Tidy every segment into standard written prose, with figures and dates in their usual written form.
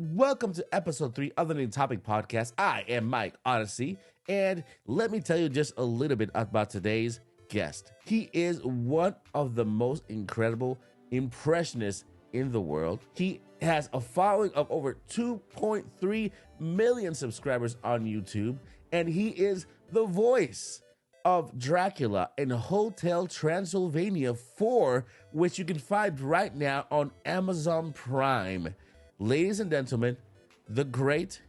Welcome to episode 3 of the Nintopics podcast. I am Mike Odyssey, and let me tell you just a little bit about today's guest. He is one of the most incredible impressionists in the world. He has a following of over 2.3 million subscribers on YouTube, and he is the voice of Dracula in Hotel Transylvania 4, which you can find right now on Amazon Prime. Ladies and gentlemen, the great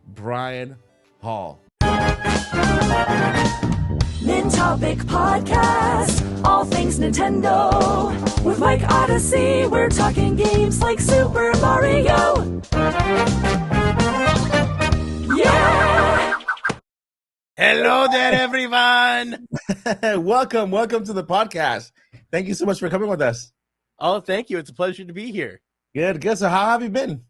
Brian Hall. Nintopics Podcast, all things Nintendo. With Mike Odyssey, we're talking games like Super Mario. Yeah! Hello there, everyone. Welcome to the podcast. Thank you so much for coming with us. Oh, thank you. It's a pleasure to be here. Good. So how have you been?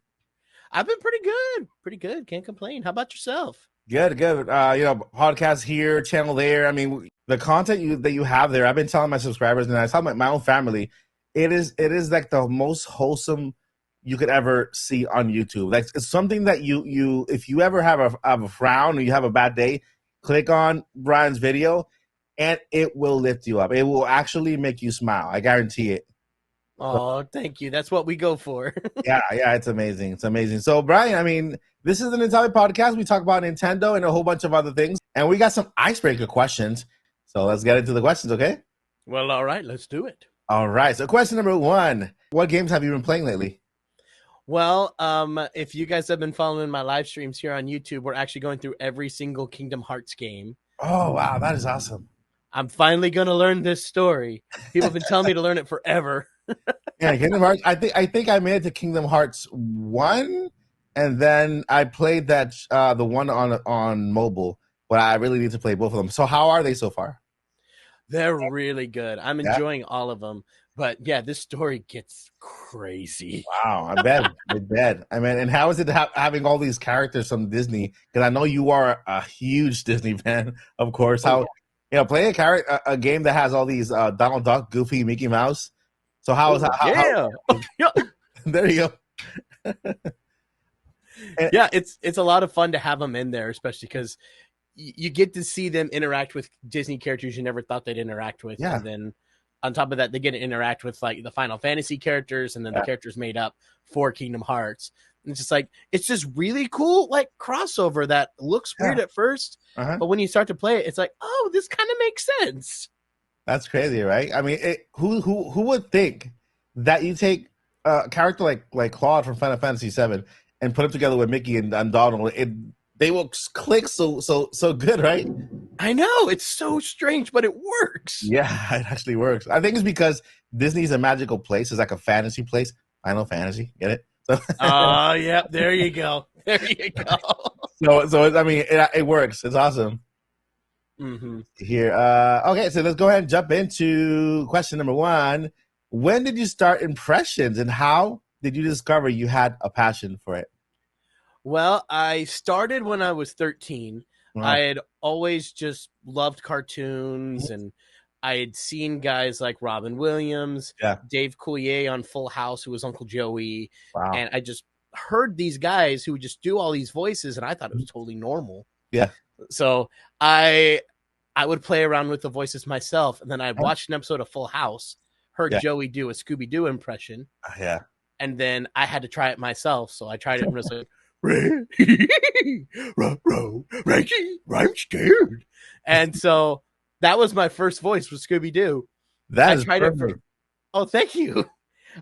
I've been pretty good. Can't complain. How about yourself? Good. Podcast here, channel there. I mean, the content that you have there, I've been telling my subscribers and I tell my own family, it is like the most wholesome you could ever see on YouTube. Like, it's something that you if you ever have a frown or you have a bad day, click on Brian's video and it will lift you up. It will actually make you smile. I guarantee it. Oh, thank you. That's what we go for. Yeah, it's amazing. It's amazing. So, Brian, I mean, this is the Nintopics podcast. We talk about Nintendo and a whole bunch of other things. And we got some icebreaker questions. So let's get into the questions, okay? Well, all right. Let's do it. All right. So question number 1. What games have you been playing lately? Well, if you guys have been following my live streams here on YouTube, we're actually going through every single Kingdom Hearts game. Oh, wow. That is awesome. I'm finally going to learn this story. People have been telling me to learn it forever. Yeah, Kingdom Hearts. I think I made it to Kingdom Hearts 1, and then I played that the one on mobile, but I really need to play both of them. So how are they so far? They're really good. I'm enjoying all of them. But yeah, this story gets crazy. Wow, I bet. I mean, and how is it having all these characters from Disney? Because I know you are a huge Disney fan, of course. Playing a game that has all these Donald Duck, Goofy, Mickey Mouse. So how is that? There you go. Yeah, it's a lot of fun to have them in there, especially because you get to see them interact with Disney characters you never thought they'd interact with. Yeah. And then on top of that, they get to interact with like the Final Fantasy characters and then the characters made up for Kingdom Hearts. And it's just really cool, like crossover that looks weird at first, but when you start to play it, it's like, oh, this kind of makes sense. That's crazy, right? I mean, who would think that you take a character like Claude from Final Fantasy VII and put him together with Mickey and Donald? They will click so good, right? I know, it's so strange, but it works. Yeah, it actually works. I think it's because Disney's a magical place. It's like a fantasy place. Final Fantasy, get it? Oh, yeah, there you go. So I mean, it works. It's awesome. Mm-hmm. Here, okay, so let's go ahead and jump into question number 1. When did you start impressions, and how did you discover you had a passion for it? Well, I started when I was 13. Wow. I had always just loved cartoons, and I had seen guys like Robin Williams, Dave Coulier on Full House, who was Uncle Joey, and I just heard these guys who would just do all these voices, and I thought it was totally normal. Yeah. So I would play around with the voices myself, and then I watched an episode of Full House, heard Joey do a Scooby-Doo impression, and then I had to try it myself. So I tried it and was like, I'm scared. And so that was my first voice for Scooby-Doo. That is perfect. Oh, thank you.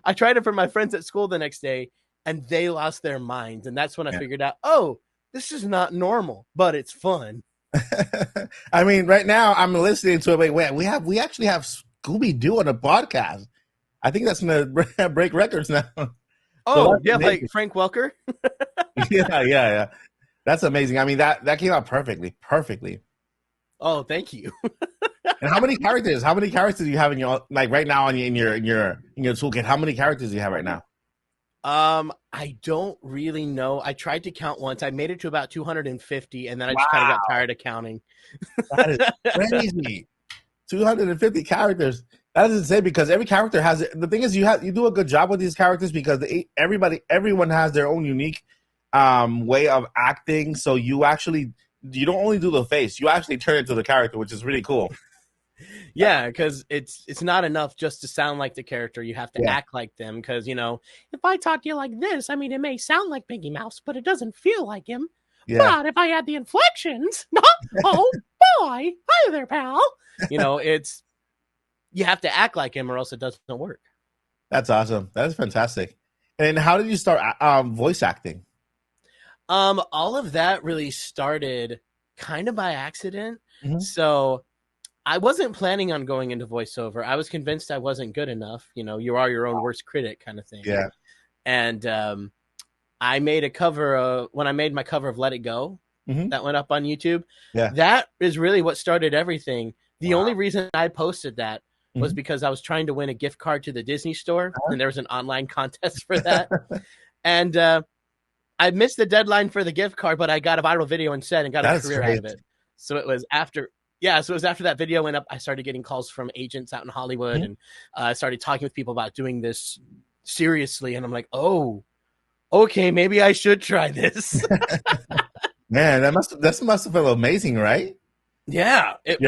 I tried it for my friends at school the next day, and they lost their minds. And that's when I figured out, oh, this is not normal, but it's fun. I mean, right now I'm listening to it. Wait, we actually have Scooby-Doo on a podcast. I think that's going to break records now. Oh, so like Frank Welker. Yeah. That's amazing. I mean, that came out perfectly. Oh, thank you. And how many characters do you have in your, like, right now in your toolkit? How many characters do you have right now? I don't really know. I tried to count once. I made it to about 250, and then I just kind of got tired of counting. That is crazy. 250 characters. That is insane because every character has it. The thing is, you do a good job with these characters because everyone has their own unique way of acting. So you don't only do the face, you actually turn into the character, which is really cool. Yeah, because it's not enough just to sound like the character. You have to act like them. Because, you know, if I talk to you like this, I mean, it may sound like Mickey Mouse, but it doesn't feel like him. Yeah. But if I add the inflections, oh boy, hi there, pal. You know, you have to act like him or else it doesn't work. That's awesome. That is fantastic. And how did you start voice acting? All of that really started kind of by accident. Mm-hmm. So I wasn't planning on going into voiceover. I was convinced I wasn't good enough. You know, you are your own worst critic kind of thing. Yeah. And I made a cover when I made my cover of Let It Go, that went up on YouTube. Yeah. That is really what started everything. The only reason I posted that was because I was trying to win a gift card to the Disney store, and there was an online contest for that. And I missed the deadline for the gift card, but I got a viral video instead and got a career out of it. So it was after that video went up, I started getting calls from agents out in Hollywood, and I started talking with people about doing this seriously. And I'm like, oh, okay, maybe I should try this. Man, that must have felt amazing, right? Yeah, it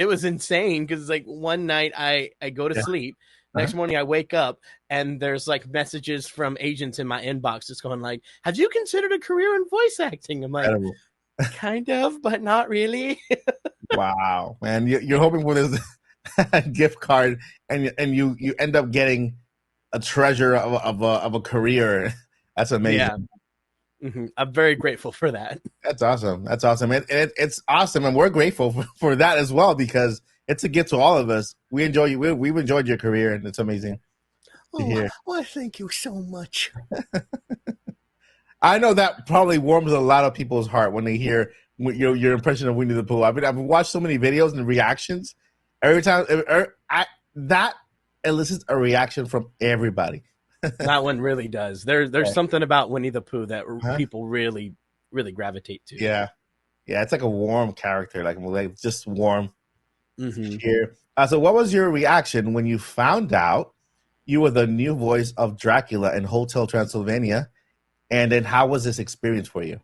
was insane because like one night I go to sleep. Next morning I wake up and there's like messages from agents in my inbox just going like, have you considered a career in voice acting? I'm like, incredible. Kind of, but not really. Wow, man, you're hoping for this gift card, and you end up getting a treasure of a career. That's amazing. Yeah. Mm-hmm. I'm very grateful for that. That's awesome. That's awesome. It's awesome, and we're grateful for that as well because it's a gift to all of us. We enjoy you. We've enjoyed your career, and it's amazing to hear. Well, thank you so much. I know that probably warms a lot of people's heart when they hear your impression of Winnie the Pooh. I've watched so many videos and reactions. Every time that elicits a reaction from everybody. That one really does. There's something about Winnie the Pooh that people really, really gravitate to. Yeah. Yeah, it's like a warm character, like just warm. Here. So what was your reaction when you found out you were the new voice of Dracula in Hotel Transylvania? And then how was this experience for you?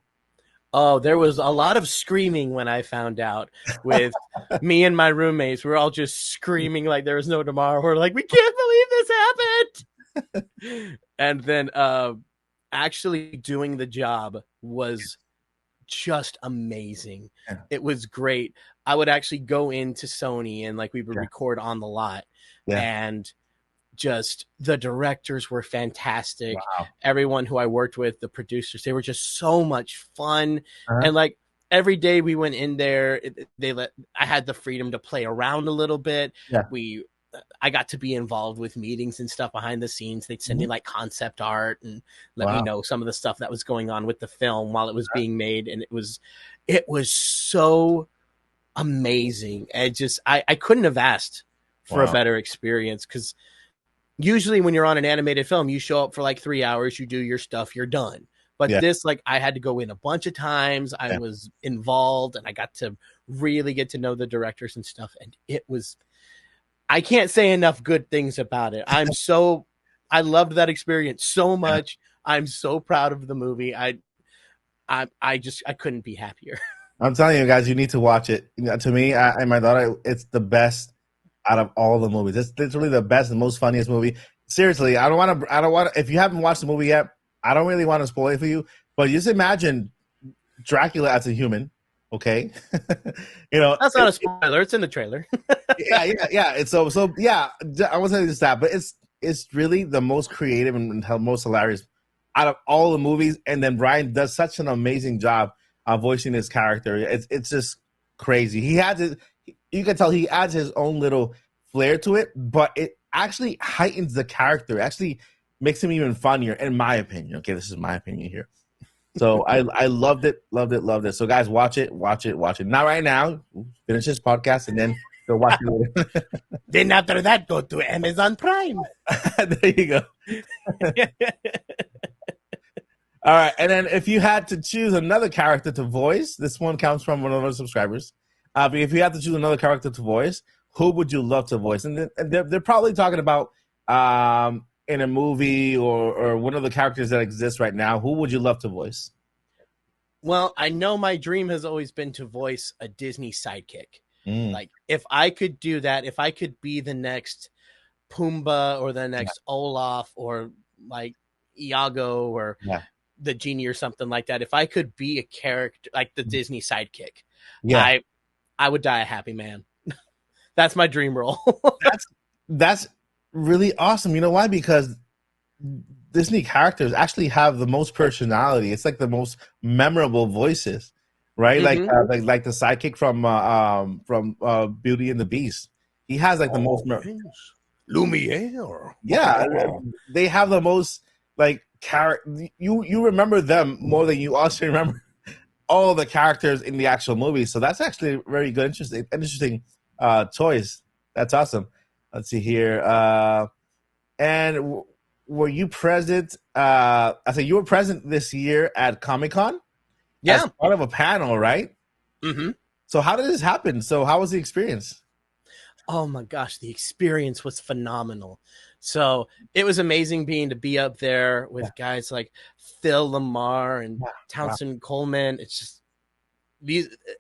Oh, there was a lot of screaming when I found out with me and my roommates. We're all just screaming like there was no tomorrow. We're like, we can't believe this happened. And then actually doing the job was just amazing. Yeah. It was great. I would actually go into Sony and like we would record on the lot. Yeah. And just the directors were fantastic. Wow. Everyone who I worked with, the producers, they were just so much fun. And like every day we went in there, I had the freedom to play around a little bit. Yeah. I got to be involved with meetings and stuff behind the scenes. They'd send me like concept art and let me know some of the stuff that was going on with the film while it was being made. And it was so amazing. And I couldn't have asked for a better experience because usually when you're on an animated film, you show up for like 3 hours, you do your stuff, you're done. But this, like, I had to go in a bunch of times. I was involved, and I got to really get to know the directors and stuff. And I can't say enough good things about it. I loved that experience so much. I'm so proud of the movie. I couldn't be happier. I'm telling you guys, you need to watch it. To me and my daughter, it's the best out of all the movies. It's literally the best and most funniest movie. Seriously, I don't want to. If you haven't watched the movie yet, I don't really want to spoil it for you. But just imagine Dracula as a human. Okay, that's not a spoiler. It's in the trailer. yeah. It's so yeah. I won't say just that, but it's really the most creative and most hilarious out of all the movies. And then Brian does such an amazing job of voicing his character. It's just crazy. You can tell he adds his own little flair to it, but it actually heightens the character. It actually makes him even funnier, in my opinion. Okay, this is my opinion here. So I loved it. So guys, watch it. Not right now. Finish this podcast and then go watch it. Then after that, go to Amazon Prime. There you go. All right, and then if you had to choose another character to voice, this one comes from one of our subscribers. But if you had to choose another character to voice, who would you love to voice? And they're probably talking about in a movie or one of the characters that exists right now, who would you love to voice? Well, I know my dream has always been to voice a Disney sidekick. Like, if I could do that, if I could be the next Pumbaa or the next Olaf or like Iago or the genie or something like that, if I could be a character like the Disney sidekick, I would die a happy man. That's my dream role. That's really awesome. You know why? Because Disney characters actually have the most personality. It's like the most memorable voices, right? Like the sidekick from Beauty and the Beast. He has like the most Lumiere. Yeah, they have the most like character. You remember them more than you also remember all the characters in the actual movie. So that's actually very good, interesting choice. That's awesome. Let's see here. And were you present? I said you were present this year at Comic-Con. Yeah, as part of a panel, right? Mm-hmm. So how did this happen? So how was the experience? Oh my gosh, the experience was phenomenal. So it was amazing to be up there with guys like Phil Lamar and Townsend Coleman. It's just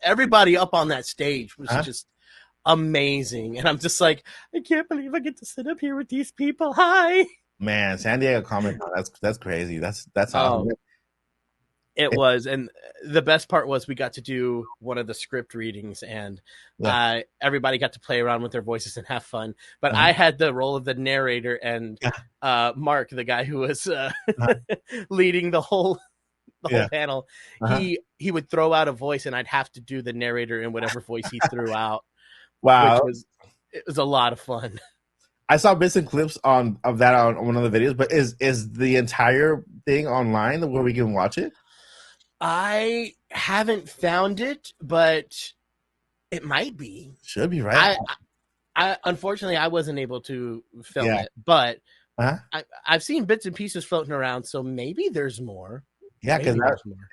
everybody up on that stage was just amazing. And I'm just like, I can't believe I get to sit up here with these people. Hi. Man, San Diego Comic-Con, that's crazy. That's awesome. It was, and the best part was we got to do one of the script readings, and everybody got to play around with their voices and have fun. But I had the role of the narrator, and Mark, the guy who was leading the whole panel, he would throw out a voice, and I'd have to do the narrator in whatever voice he threw out. Wow, it was a lot of fun. I saw bits and clips of that on one of the videos, but is the entire thing online where we can watch it? I haven't found it, but it might be. Should be, right? I unfortunately I wasn't able to film it, but I've seen bits and pieces floating around, so maybe there's more. Yeah, because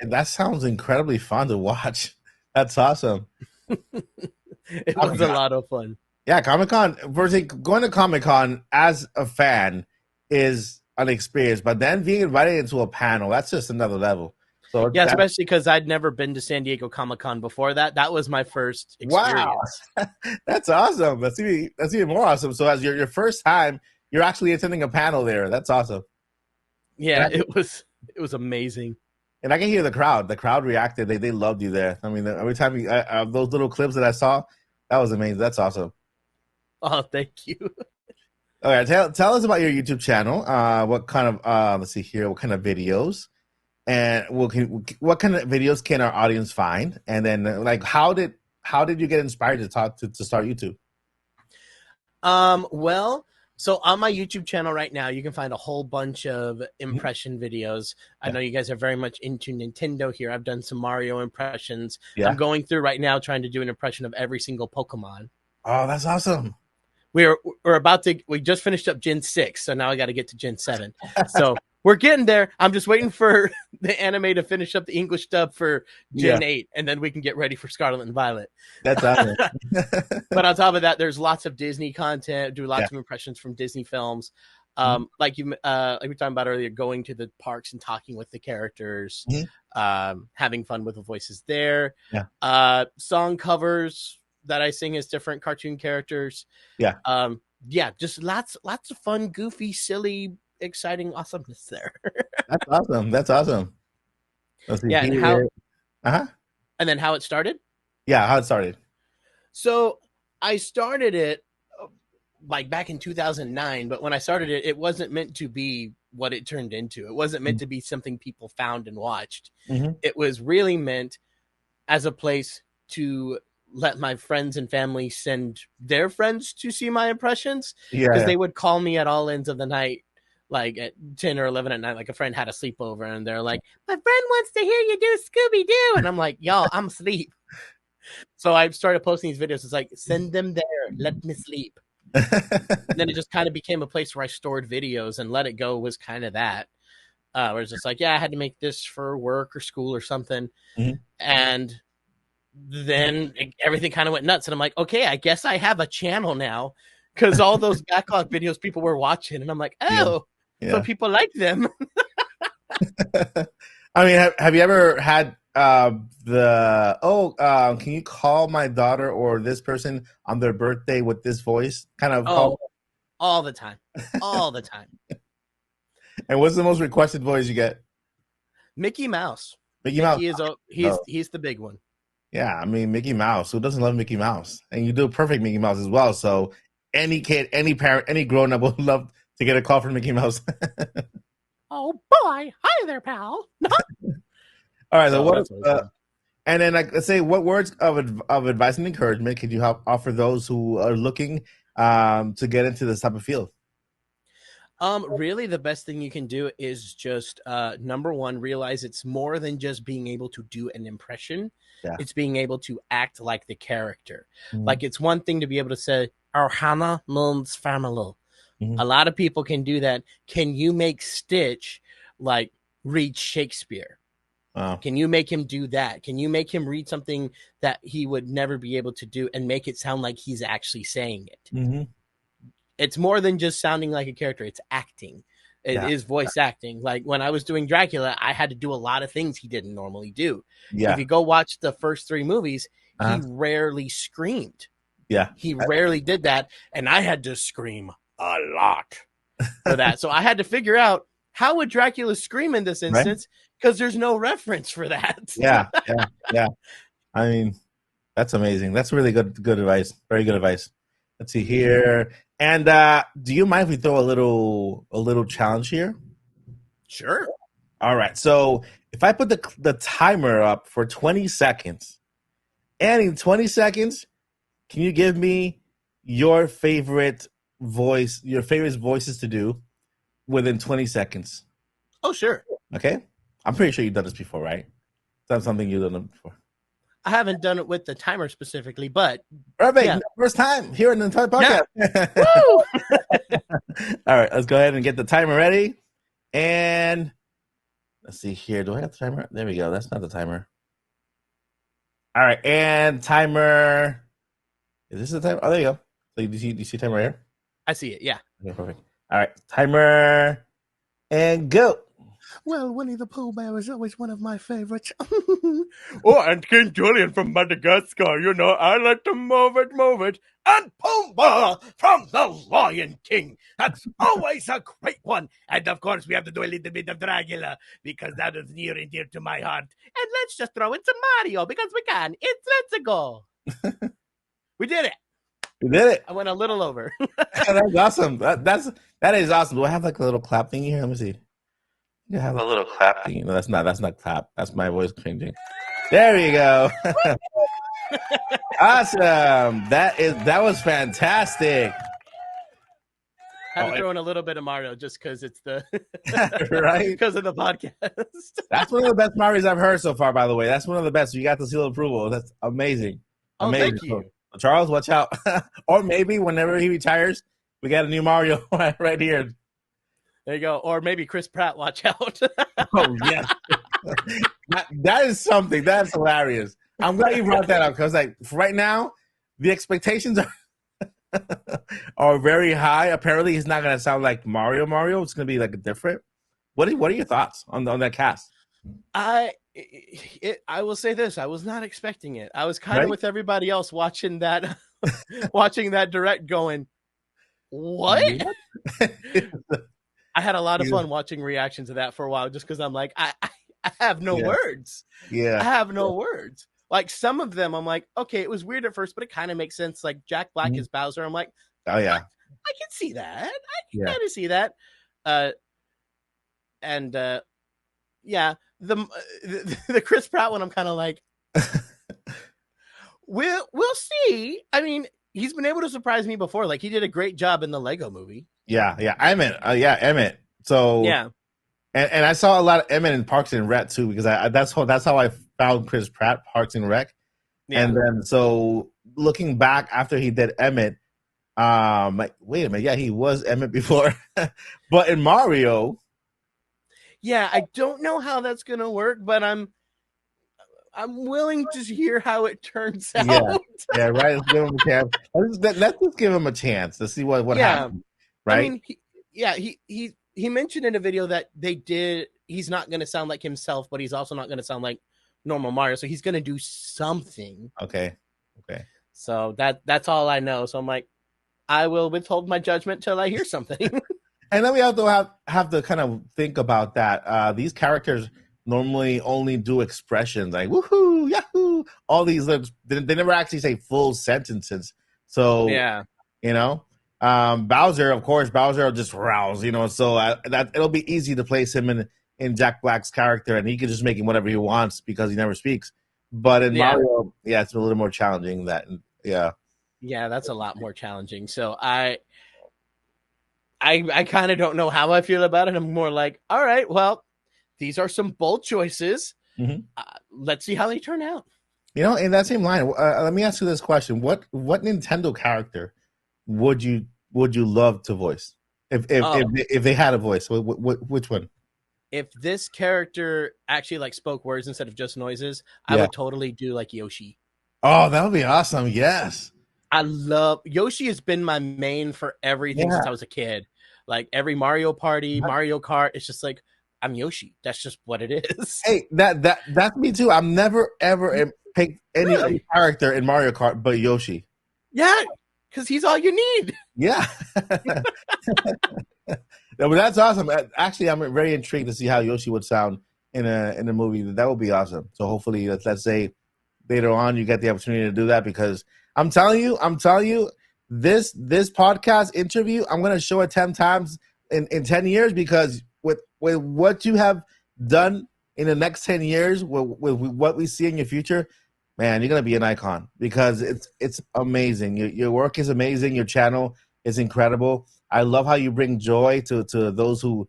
that sounds incredibly fun to watch. That's awesome. It was a lot of fun. Yeah, Comic-Con, going to Comic-Con as a fan is an experience, but then being invited into a panel, that's just another level. So yeah, especially because I'd never been to San Diego Comic-Con before that. That was my first experience. Wow. That's awesome. That's even more awesome. So as your first time, you're actually attending a panel there. That's awesome. Yeah, it was amazing. And I can hear the crowd. The crowd reacted. They loved you there. I mean, every time those little clips that I saw, that was amazing. That's awesome. Oh, thank you. All right, tell us about your YouTube channel. What kind of let's see here. What kind of videos, and what kind of videos can our audience find? And then, like, how did you get inspired to start YouTube? Well, so on my YouTube channel right now, you can find a whole bunch of impression videos. I know you guys are very much into Nintendo here. I've done some Mario impressions. Yeah. I'm going through right now trying to do an impression of every single Pokemon. Oh, that's awesome. We just finished up Gen 6, so now I got to get to Gen 7. So we're getting there. I'm just waiting for the anime to finish up the English dub for Gen 8, and then we can get ready for Scarlet and Violet. That's awesome. But on top of that, there's lots of Disney content, do lots of impressions from Disney films. Like we were talking about earlier, going to the parks and talking with the characters, having fun with the voices there. Yeah. Song covers that I sing as different cartoon characters. Yeah. Just lots of fun, goofy, silly, exciting awesomeness there. That's awesome. Yeah, and then how it started? Yeah, how it started. So I started it like back in 2009, but when I started it, it wasn't meant to be what it turned into. It wasn't meant to be something people found and watched. It was really meant as a place to let my friends and family send their friends to see my impressions, because they would call me at all ends of the night, like at 10 or 11 at night. Like a friend had a sleepover and they're like, my friend wants to hear you do Scooby-Doo. And I'm like, y'all, I'm asleep. So I started posting these videos. It's like, send them there. Let me sleep. And then it just kind of became a place where I stored videos, and Let It Go was kind of that. Where it's just like, I had to make this for work or school or something. And then everything kind of went nuts, and I'm like, okay, I guess I have a channel now, because all those backlog videos people were watching, and I'm like, So people like them. I mean, have you ever had can you call my daughter or this person on their birthday with this voice? Kind of all the time. All the time. And what's the most requested voice you get? Mickey Mouse. Mickey Mouse. He's the big one. Yeah, I mean Mickey Mouse. Who doesn't love Mickey Mouse? And you do a perfect Mickey Mouse as well. So any kid, any parent, any grown up would love to get a call from Mickey Mouse. Oh boy! Hi there, pal. All right. So and then let's say, what words of advice and encouragement could you offer those who are looking to get into this type of field? Really, the best thing you can do is just number one, realize it's more than just being able to do an impression. Yeah. It's being able to act like the character. Mm-hmm. Like, it's one thing to be able to say, "Our Hannah Moon's family." Mm-hmm. A lot of people can do that. Can you make Stitch like read Shakespeare? Can you make him do that? Can you make him read something that he would never be able to do and make it sound like he's actually saying it? Mm-hmm. It's more than just sounding like a character. It's acting. It is voice acting. Like when I was doing Dracula, I had to do a lot of things he didn't normally do. Yeah. If you go watch the first 3 movies, he rarely screamed. Yeah. He rarely did that. And I had to scream a lot for that. So I had to figure out, how would Dracula scream in this instance? Because there's no reference for that. Yeah. I mean, that's amazing. That's really good advice. Very good advice. Let's see here. And do you mind if we throw a little challenge here? Sure. All right. So if I put the timer up for 20 seconds, and in 20 seconds, can you give me your favorite voices to do within 20 seconds? Oh, sure. Okay. I'm pretty sure you've done this before, right? That's something you've done before. I haven't done it with the timer specifically, but perfect. First time here in the entire podcast. Yeah. Woo! All right, let's go ahead and get the timer ready. And let's see here. Do I have the timer? There we go. That's not the timer. All right, and timer. Is this the timer? Oh, there you go. So do you see timer right here? I see it. Yeah. Okay, perfect. All right, timer, and go. Well, Winnie the Pooh Bear is always one of my favorites. Oh, and King Julian from Madagascar. You know, I like to move it. And Pumbaa from the Lion King. That's always a great one. And of course, we have to do a little bit of Dracula because that is near and dear to my heart. And let's just throw in some Mario because we can. It's Let's Go. We did it. You did it. I went a little over. That's awesome. That is awesome. Do I have like a little clap thing here? Let me see. You have a little clap thing. No, that's not clap. That's my voice changing. There you go. Awesome. That was fantastic. I had to throw in a little bit of Mario just because it's the right because of the podcast. That's one of the best Marios I've heard so far. By the way, that's one of the best. You got the seal of approval. That's amazing. Oh, amazing. Thank you, Charles. Watch out. Or maybe whenever he retires, we got a new Mario right here. There you go. Or maybe Chris Pratt, watch out. Oh, yes. That is something. That's hilarious. I'm glad you brought that up because, like, right now, the expectations are very high. Apparently, he's not going to sound like Mario. It's going to be, like, different. What are your thoughts on that cast? I will say this. I was not expecting it. I was kind of with everybody else watching that direct going, what? I had a lot of fun watching reactions to that for a while just because I'm like, I have no words. Yeah. I have no words. Like some of them, I'm like, okay, it was weird at first, but it kind of makes sense. Like Jack Black is Bowser. I'm like, oh, yeah. I can see that. I can kind of see that. The Chris Pratt one, I'm kind of like, we'll see. I mean, he's been able to surprise me before. Like he did a great job in the Lego movie. Yeah, Emmett. So yeah, and I saw a lot of Emmett in Parks and Rec too because that's how I found Chris Pratt, Parks and Rec. Yeah. And then so looking back after he did Emmett, like wait a minute, yeah, he was Emmett before, but in Mario, yeah, I don't know how that's gonna work, but I'm willing to hear how it turns out. Yeah, right. Let's give him a chance. Let's just give him a chance to see what happens. Right. I mean, he mentioned in a video that he's not going to sound like himself, but he's also not going to sound like normal Mario. So he's going to do something. Okay. So that's all I know. So I'm like, I will withhold my judgment till I hear something. And then we also have to kind of think about that. These characters normally only do expressions like woohoo, yahoo, all these. They never actually say full sentences. So yeah, Bowser, of course, Bowser will just rouse, so that it'll be easy to place him in Jack Black's character, and he can just make him whatever he wants because he never speaks. But in Mario, it's a little more challenging. Yeah, that's a lot more challenging. So I kind of don't know how I feel about it. I'm more like, all right, well, these are some bold choices. Mm-hmm. Let's see how they turn out. In that same line, let me ask you this question: What Nintendo character would you love to voice if they had a voice? Which one? If this character actually spoke words instead of just noises, I would totally do Yoshi. Oh, that would be awesome! Yes, I love Yoshi. Has been my main for everything since I was a kid. Like every Mario Party, Mario Kart, it's just like I'm Yoshi. That's just what it is. Hey, that's me too. I've never ever picked any other character in Mario Kart but Yoshi. Yeah, because he's all you need. Yeah. But that's awesome. Actually, I'm very intrigued to see how Yoshi would sound in a movie. That would be awesome. So hopefully, let's say later on you get the opportunity to do that, because I'm telling you, this podcast interview, I'm going to show it 10 times in 10 years, because with what you have done in the next 10 years, with what we see in your future, man, you're going to be an icon, because it's amazing. Your work is amazing. Your channel is incredible. I love how you bring joy to those who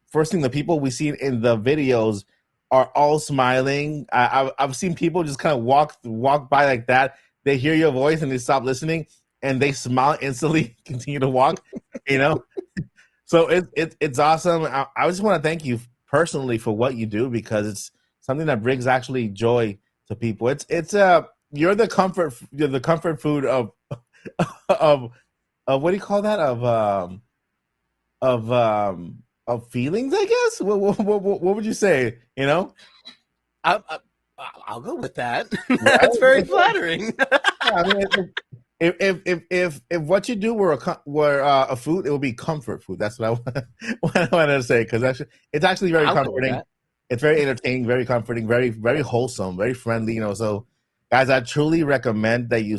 first thing, the people we see in the videos are all smiling. I've seen people just kind of walk by like that. They hear your voice and they stop listening and they smile instantly, continue to walk, So it's awesome. I just want to thank you personally for what you do, because it's something that brings actually joy to people. You're the comfort food of what do you call that? Of feelings, I guess. What would you say? I'll go with that. That's very flattering. I mean, if what you do were a food, it would be comfort food. That's what I wanted to say, because it's actually very comforting. It's very entertaining, very comforting, very very wholesome, very friendly. So, guys, I truly recommend that you.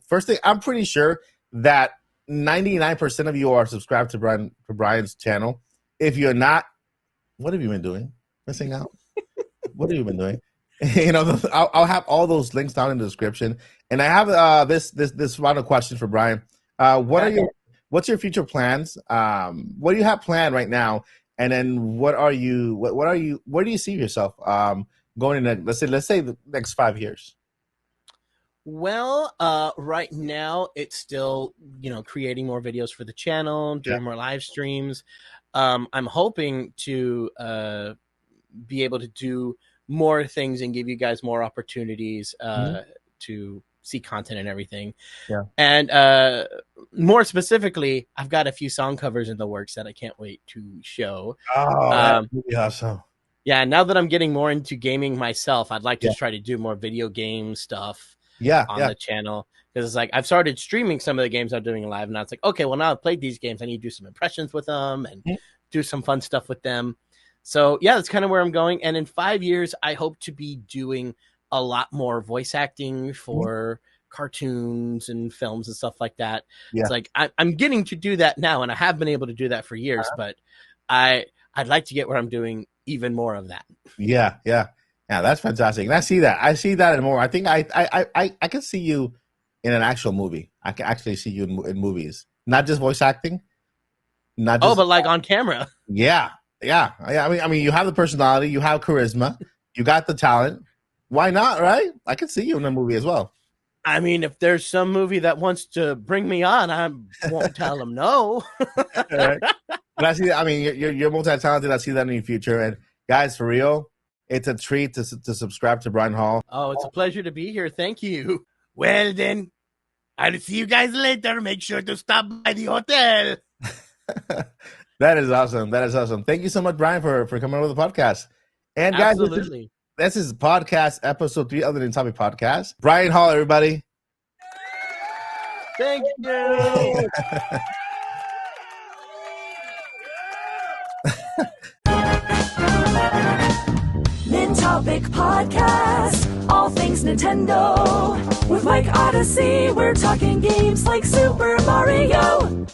First thing, I'm pretty sure that 99% of you are subscribed to Brian's channel. If you're not, what have you been doing? Missing out? What have you been doing? I'll have all those links down in the description. And I have this final question for Brian. What's your future plans? What do you have planned right now? And then where do you see yourself going in let's say the next 5 years? Well, right now it's still, creating more videos for the channel, doing more live streams. I'm hoping to be able to do more things and give you guys more opportunities to see content and everything. Yeah. And more specifically, I've got a few song covers in the works that I can't wait to show. Oh, that's really awesome. Yeah, now that I'm getting more into gaming myself, I'd like to try to do more video game stuff. On the channel, because it's like I've started streaming some of the games I'm doing live, and now it's like, okay, well, now I've played these games, I need to do some impressions with them and do some fun stuff with them. So yeah, that's kind of where I'm going. And in 5 years, I hope to be doing a lot more voice acting for cartoons and films and stuff like that. It's like I'm getting to do that now, and I have been able to do that for years, but I'd like to get where I'm doing even more of that. Yeah, that's fantastic. And I see that and more. I think I can see you in an actual movie. I can actually see you in movies, not just voice acting. But on camera. Yeah. I mean, you have the personality, you have charisma, you got the talent. Why not, right? I can see you in a movie as well. I mean, if there's some movie that wants to bring me on, I won't tell them no. Right. But I see. I mean, you're multi-talented. I see that in your future. And guys, for real, it's a treat to subscribe to Brian Hall. Oh, it's a pleasure to be here. Thank you. Well, then, I'll see you guys later. Make sure to stop by the hotel. That is awesome. That is awesome. Thank you so much, Brian, for coming over the podcast. And guys, this is podcast episode 3 of the Nintopics podcast. Brian Hall, everybody. Thank you. Nintopics Podcast, all things Nintendo. With Mike Odyssey, we're talking games like Super Mario.